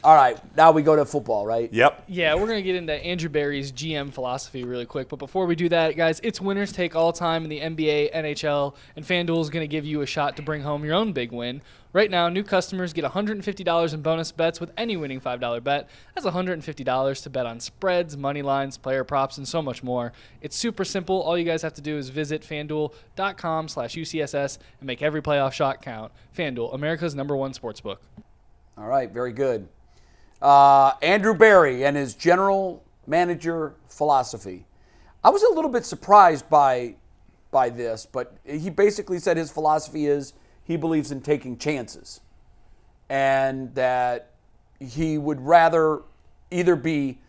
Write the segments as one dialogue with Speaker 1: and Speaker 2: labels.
Speaker 1: All right, now we go to football, right?
Speaker 2: Yep.
Speaker 3: Yeah, we're going to get into Andrew Berry's GM philosophy really quick. But before we do that, guys, it's winners take all time in the NBA, NHL, and FanDuel is going to give you a shot to bring home your own big win. Right now, new customers get $150 in bonus bets with any winning $5 bet. That's $150 to bet on spreads, money lines, player props, and so much more. It's super simple. All you guys have to do is visit FanDuel.com/UCSS and make every playoff shot count. FanDuel, America's #1 sportsbook.
Speaker 1: All right, very good. Andrew Berry and his general manager philosophy. I was a little bit surprised by this, but he basically said his philosophy is he believes in taking chances and that he would rather either be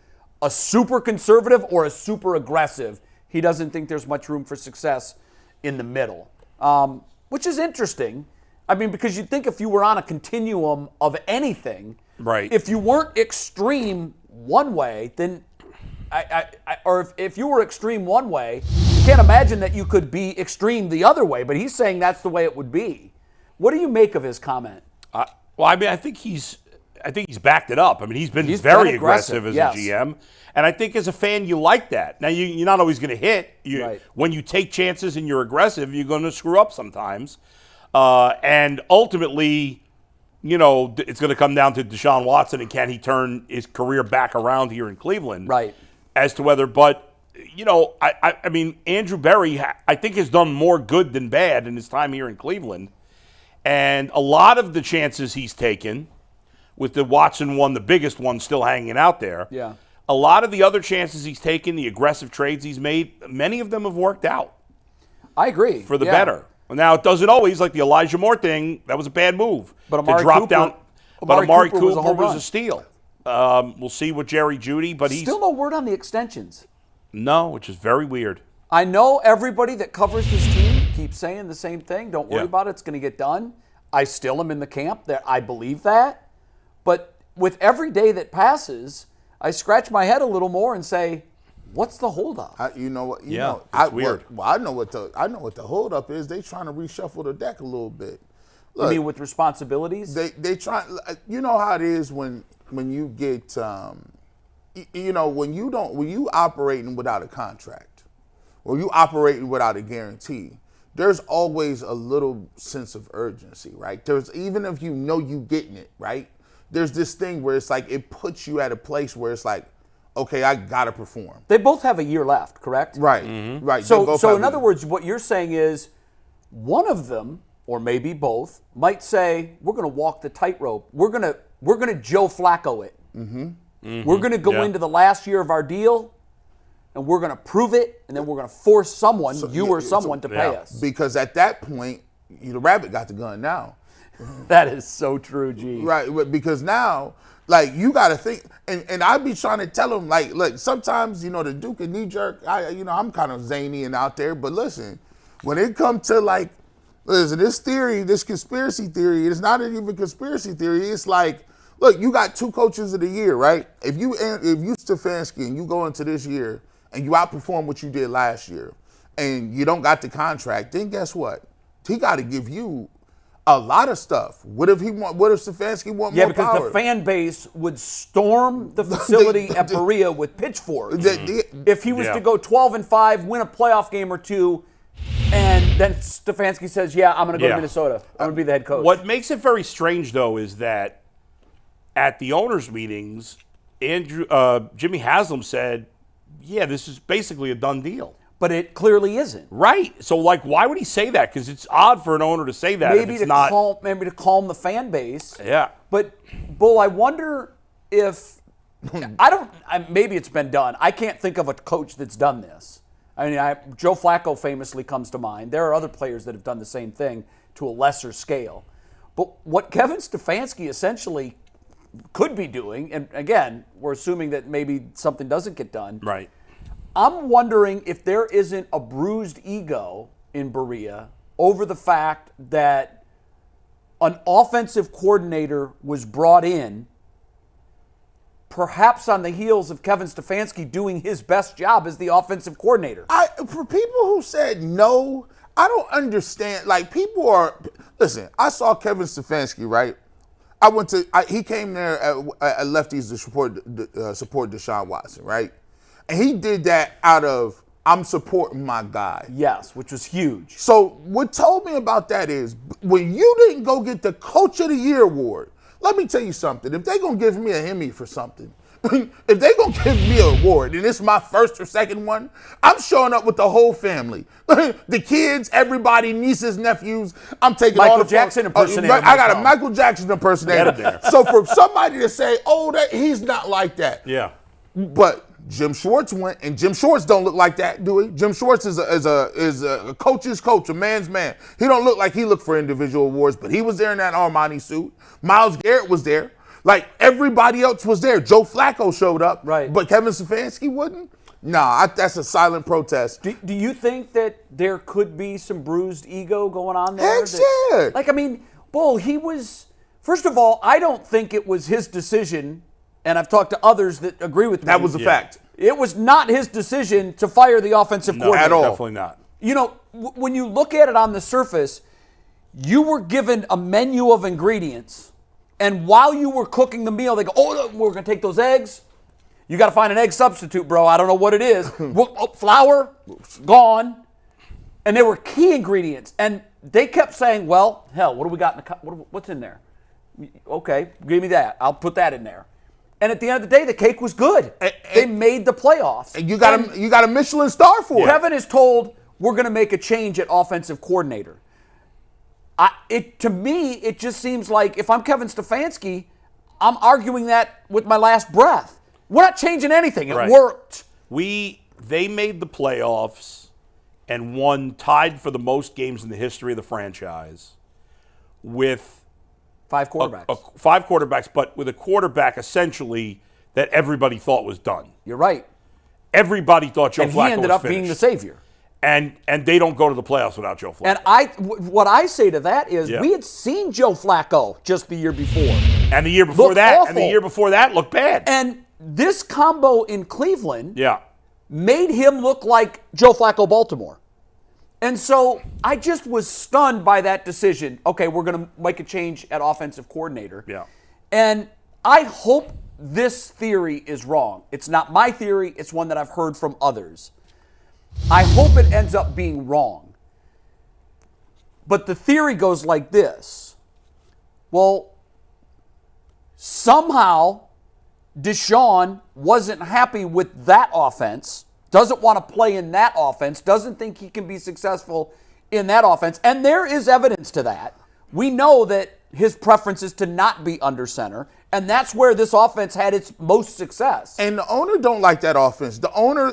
Speaker 1: a super conservative or a super aggressive. He doesn't think there's much room for success in the middle, which is interesting. I mean, because you'd think if you were on a continuum of anything,
Speaker 2: right?
Speaker 1: If you weren't extreme one way, then if you were extreme one way, you can't imagine that you could be extreme the other way. But he's saying that's the way it would be. What do you make of his comment?
Speaker 2: Well, I mean, I think he's backed it up. I mean, he's been very aggressive as a GM, and I think as a fan you like that. Now you're not always going to hit.
Speaker 1: Right.
Speaker 2: When you take chances and you're aggressive, you're going to screw up sometimes, and ultimately, you know, it's going to come down to Deshaun Watson and can he turn his career back around here in Cleveland?
Speaker 1: Right.
Speaker 2: As to whether, but you know, I mean, Andrew Berry, I think has done more good than bad in his time here in Cleveland. And a lot of the chances he's taken, with the Watson one, the biggest one still hanging out there.
Speaker 1: Yeah.
Speaker 2: A lot of the other chances he's taken, the aggressive trades he's made, many of them have worked out.
Speaker 1: I agree.
Speaker 2: For the better. Now, it doesn't always, like the Elijah Moore thing, that was a bad move.
Speaker 1: But Amari Cooper
Speaker 2: was a steal. We'll see with Jerry Jeudy, but he's
Speaker 1: still no word on the extensions.
Speaker 2: No, which is very weird.
Speaker 1: I know everybody that covers this team keeps saying the same thing. Don't worry about it. It's going to get done. I still am in the camp that I believe that. But with every day that passes, I scratch my head a little more and say, what's the holdup?
Speaker 4: You know what?
Speaker 2: It's weird.
Speaker 4: I know what the holdup is. They trying to reshuffle the deck a little bit. Look,
Speaker 1: you mean with responsibilities?
Speaker 4: They try. You know how it is when you get, when you operating without a contract, or you operating without a guarantee. There's always a little sense of urgency, right? Even if you know you getting it, right? There's this thing where it's like it puts you at a place where it's like, okay, I gotta perform.
Speaker 1: They both have a year left, correct?
Speaker 4: Right, right.
Speaker 1: So in other words, what you're saying is one of them, or maybe both, might say, we're gonna walk the tightrope. We're gonna Joe Flacco it. We're gonna go into the last year of our deal, and we're gonna prove it, and then we're gonna force someone, to pay us.
Speaker 4: Because at that point, the rabbit got the gun now.
Speaker 1: That is so true, G.
Speaker 4: Right, because now, like, you got to think, and I be trying to tell them, like, look, sometimes, the Duke and knee jerk, I'm kind of zany and out there, but listen, when it comes to, like, listen, this conspiracy theory, it's not even conspiracy theory, it's like, look, you got 2 coaches of the year, right? If you Stefanski and you go into this year and you outperform what you did last year and you don't got the contract, then guess what? He got to give you a lot of stuff. What if Stefanski want more power? Yeah,
Speaker 1: because the fan base would storm the facility at Berea with pitchforks. If he was to go 12-5, win a playoff game or two, and then Stefanski says, I'm going to go to Minnesota. I'm going to be the head coach.
Speaker 2: What makes it very strange, though, is that at the owners' meetings, Jimmy Haslam said, this is basically a done deal.
Speaker 1: But it clearly isn't.
Speaker 2: Right. So, like, why would he say that? Because it's odd for an owner to say that.
Speaker 1: Maybe to calm the fan base.
Speaker 2: Yeah.
Speaker 1: But, Bull, I wonder if maybe it's been done. I can't think of a coach that's done this. I mean, Joe Flacco famously comes to mind. There are other players that have done the same thing to a lesser scale. But what Kevin Stefanski essentially could be doing, and again, we're assuming that maybe something doesn't get done.
Speaker 2: Right.
Speaker 1: I'm wondering if there isn't a bruised ego in Berea over the fact that an offensive coordinator was brought in, perhaps on the heels of Kevin Stefanski doing his best job as the offensive coordinator.
Speaker 4: For people who said no, I don't understand. Like, listen, I saw Kevin Stefanski, right? he came there at lefties to support Deshaun Watson, right? And he did that out of, I'm supporting my guy.
Speaker 1: Yes, which was huge.
Speaker 4: So what told me about that is, when you didn't go get the Coach of the Year award, let me tell you something. If they're going to give me a Hemi for something, if they're going to give me an award, and it's my first or second one, I'm showing up with the whole family. The kids, everybody, nieces, nephews. I'm taking all the
Speaker 1: Michael Jackson impersonator.
Speaker 4: I got a Michael Jackson impersonator. So for somebody to say, he's not like that.
Speaker 2: Yeah.
Speaker 4: But Jim Schwartz went, and Jim Schwartz don't look like that, do he? Jim Schwartz is a coach's coach, a man's man. He don't look like he looked for individual awards, but he was there in that Armani suit. Myles Garrett was there. Like, everybody else was there. Joe Flacco showed up,
Speaker 1: right?
Speaker 4: But Kevin Stefanski wouldn't? Nah, that's a silent protest.
Speaker 1: Do you think that there could be some bruised ego going on there?
Speaker 4: Heck yeah.
Speaker 1: Like, I mean, Bull, he was, first of all, I don't think it was his decision, and I've talked to others that agree with me.
Speaker 4: That was a fact.
Speaker 1: It was not his decision to fire the offensive coordinator.
Speaker 4: At all.
Speaker 2: Definitely not.
Speaker 1: You know, when you look at it on the surface, you were given a menu of ingredients, and while you were cooking the meal, they go, we're going to take those eggs. You got to find an egg substitute, bro. I don't know what it is. Flour, gone. And they were key ingredients. And they kept saying, well, hell, what do we got in the what's in there? Okay, give me that. I'll put that in there. And at the end of the day, the cake was good. They made the playoffs.
Speaker 4: And you got a Michelin star for it.
Speaker 1: Kevin is told, we're going to make a change at offensive coordinator. To me, it just seems like if I'm Kevin Stefanski, I'm arguing that with my last breath. We're not changing anything. It worked.
Speaker 2: They made the playoffs and won, tied for the most games in the history of the franchise with
Speaker 1: 5 quarterbacks.
Speaker 2: 5 quarterbacks, but with a quarterback essentially that everybody thought was done.
Speaker 1: You're right.
Speaker 2: Everybody thought Joe Flacco was finished.
Speaker 1: And he ended up being the savior.
Speaker 2: And they don't go to the playoffs without Joe Flacco.
Speaker 1: And what I say to that is we had seen Joe Flacco just the year before.
Speaker 2: And the year before
Speaker 1: Looked
Speaker 2: that.
Speaker 1: awful.
Speaker 2: And the year before that looked bad.
Speaker 1: And this combo in Cleveland
Speaker 2: made
Speaker 1: him look like Joe Flacco Baltimore. And so I just was stunned by that decision. Okay, we're going to make a change at offensive coordinator.
Speaker 2: Yeah.
Speaker 1: And I hope this theory is wrong. It's not my theory. It's one that I've heard from others. I hope it ends up being wrong. But the theory goes like this. Well, somehow Deshaun wasn't happy with that offense, doesn't want to play in that offense, doesn't think he can be successful in that offense. And there is evidence to that. We know that his preference is to not be under center, and that's where this offense had its most success.
Speaker 4: And the owner don't like that offense. The owner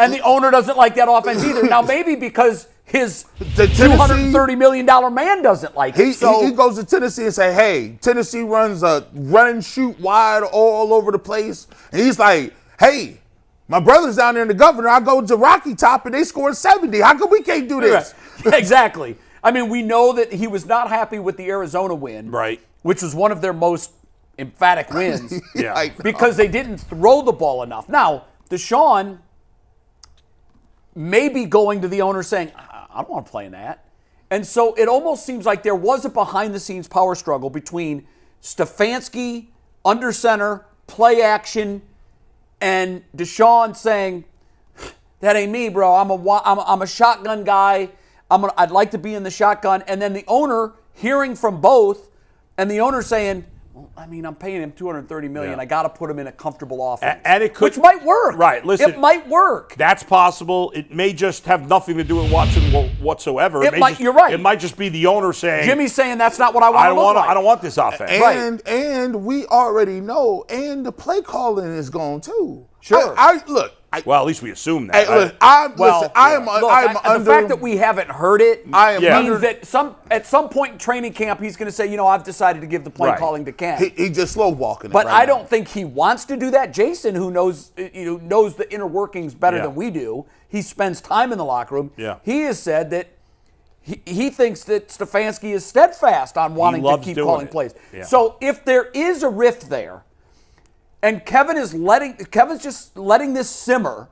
Speaker 1: doesn't like that offense either. Now, maybe because his $230 million man doesn't like it.
Speaker 4: He goes to Tennessee and say, hey, Tennessee runs a run and shoot wide all over the place. And he's like, hey, my brother's down there in the Governor. I go to Rocky Top and they scored 70. How come we can't do this?
Speaker 1: Exactly. I mean, we know that he was not happy with the Arizona win, which was one of their most emphatic wins, because they didn't throw the ball enough. Now, Deshaun may be going to the owner saying, I don't want to play in that. And so it almost seems like there was a behind-the-scenes power struggle between Stefanski, under center, play action, and Deshaun saying, that ain't me, bro. I'm a shotgun guy. I'd like to be in the shotgun. And then the owner hearing from both, and the owner saying, well, I mean, I'm paying him $230 million. I got to put him in a comfortable offense.
Speaker 2: And it could,
Speaker 1: which might work.
Speaker 2: Right. Listen,
Speaker 1: it might work.
Speaker 2: That's possible. It may just have nothing to do with Watson whatsoever.
Speaker 1: You're right.
Speaker 2: It might just be the owner saying,
Speaker 1: Jimmy's saying that's not what I want to look like.
Speaker 2: I don't want this offense.
Speaker 4: And we already know, and the play calling is gone too.
Speaker 1: Sure.
Speaker 2: Well, at least we assume that.
Speaker 1: The fact that we haven't heard it means that at some point in training camp he's going to say, I've decided to give the play calling to Cam.
Speaker 4: He just slow walking.
Speaker 1: But I don't think he wants to do that. Jason, who knows the inner workings better than we do, he spends time in the locker room. He has said that he thinks that Stefanski is steadfast on wanting to keep calling plays. So if there is a rift there, and Kevin's just letting this simmer,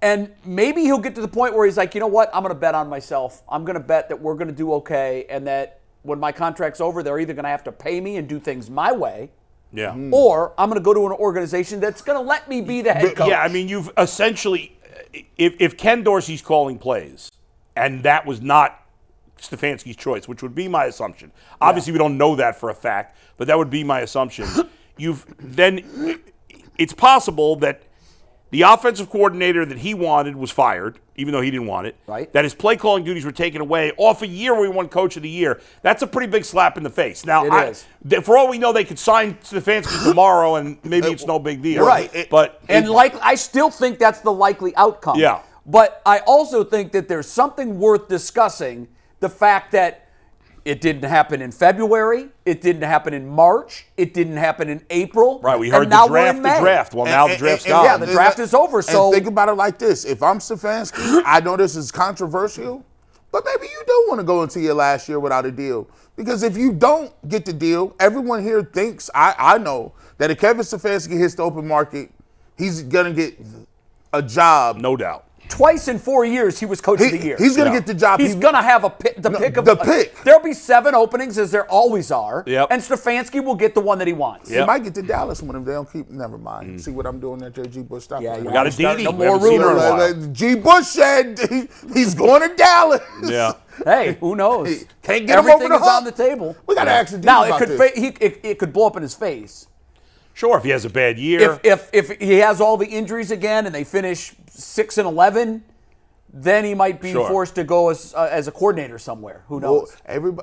Speaker 1: and maybe he'll get to the point where he's like, you know what, I'm going to bet on myself. I'm going to bet that we're going to do okay, and that when my contract's over, they're either going to have to pay me and do things my way,
Speaker 2: Yeah.
Speaker 1: or I'm going to go to an organization that's going to let me be the head coach.
Speaker 2: Yeah, I mean, you've essentially, if Ken Dorsey's calling plays, and that was not Stefanski's choice, which would be my assumption. Obviously, we don't know that for a fact, but that would be my assumption. It's possible that the offensive coordinator that he wanted was fired, even though he didn't want it.
Speaker 1: Right.
Speaker 2: That his play calling duties were taken away off a year where he won Coach of the Year. That's a pretty big slap in the face. Now,
Speaker 1: It is.
Speaker 2: For all we know, they could sign Stefanski tomorrow, and maybe it's no big deal.
Speaker 1: You're right. I still think that's the likely outcome.
Speaker 2: Yeah.
Speaker 1: But I also think that there's something worth discussing, the fact that it didn't happen in February, it didn't happen in March, it didn't happen in April.
Speaker 2: Right, we
Speaker 1: and
Speaker 2: heard
Speaker 1: now
Speaker 2: the
Speaker 1: we're in May.
Speaker 2: draft. Well, now the draft's gone.
Speaker 1: Yeah, the draft is over. So
Speaker 4: and think about it like this. If I'm Stefanski, I know this is controversial, but maybe you don't want to go into your last year without a deal. Because if you don't get the deal, everyone here thinks, I know, that if Kevin Stefanski hits the open market, he's going to get a job.
Speaker 2: No doubt.
Speaker 1: twice in 4 years he was coach of the year.
Speaker 4: He's going to get the job.
Speaker 1: He's going to have the pick of
Speaker 4: the pick.
Speaker 1: There'll be 7 openings, as there always are.
Speaker 2: Yep.
Speaker 1: And Stefanski will get the one that he wants.
Speaker 2: Yep.
Speaker 4: He might get to Dallas one if they don't keep. Never mind. See what I'm doing at G. Bush. Stop.
Speaker 1: Yeah,
Speaker 4: playing.
Speaker 1: you
Speaker 2: Got a
Speaker 1: Start
Speaker 2: DD.
Speaker 1: no
Speaker 2: We
Speaker 1: more
Speaker 2: haven't seen her in a
Speaker 1: rumors.
Speaker 2: while.
Speaker 4: G. Bush said he's going to Dallas.
Speaker 2: Yeah.
Speaker 1: Hey, who knows?
Speaker 4: Can't get him
Speaker 1: Everything
Speaker 4: over the
Speaker 1: is on
Speaker 4: hump.
Speaker 1: the table.
Speaker 4: We got to ask the D
Speaker 1: Now
Speaker 4: about
Speaker 1: it could
Speaker 4: this.
Speaker 1: it could blow up in his face
Speaker 2: Sure, if he has a bad year.
Speaker 1: if he has all the injuries again and they finish 6-11. Then he might be
Speaker 2: Sure.
Speaker 1: forced to go as a coordinator somewhere. Who
Speaker 4: Well,
Speaker 1: knows?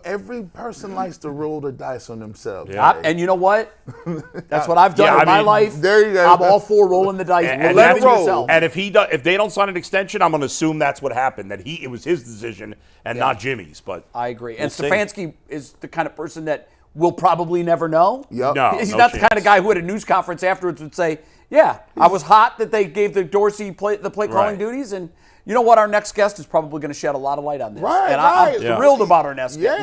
Speaker 4: every person likes to roll the dice on themselves.
Speaker 2: Yeah.
Speaker 1: And you know what? That's what I've done
Speaker 2: Yeah,
Speaker 1: in
Speaker 2: I
Speaker 1: my
Speaker 2: mean,
Speaker 1: life.
Speaker 4: there you go.
Speaker 1: I'm all for rolling the dice.
Speaker 2: And
Speaker 1: Believe in
Speaker 2: that's-
Speaker 1: yourself.
Speaker 2: And if they don't sign an extension, I'm going to assume that's what happened. That it was his decision and not Jimmy's. But
Speaker 1: I agree. And
Speaker 2: we'll see.
Speaker 1: Stefanski is the kind of person that we'll probably never know.
Speaker 4: Yep.
Speaker 2: No.
Speaker 1: He's not the kind of
Speaker 2: chance.
Speaker 1: guy who at a news conference afterwards would say, "Yeah, I was hot that they gave the Dorsey the play calling
Speaker 2: Right.
Speaker 1: duties." And you know what? Our next guest is probably going to shed a lot of light on this.
Speaker 4: Right,
Speaker 1: and
Speaker 4: right.
Speaker 1: I'm thrilled about our next guest.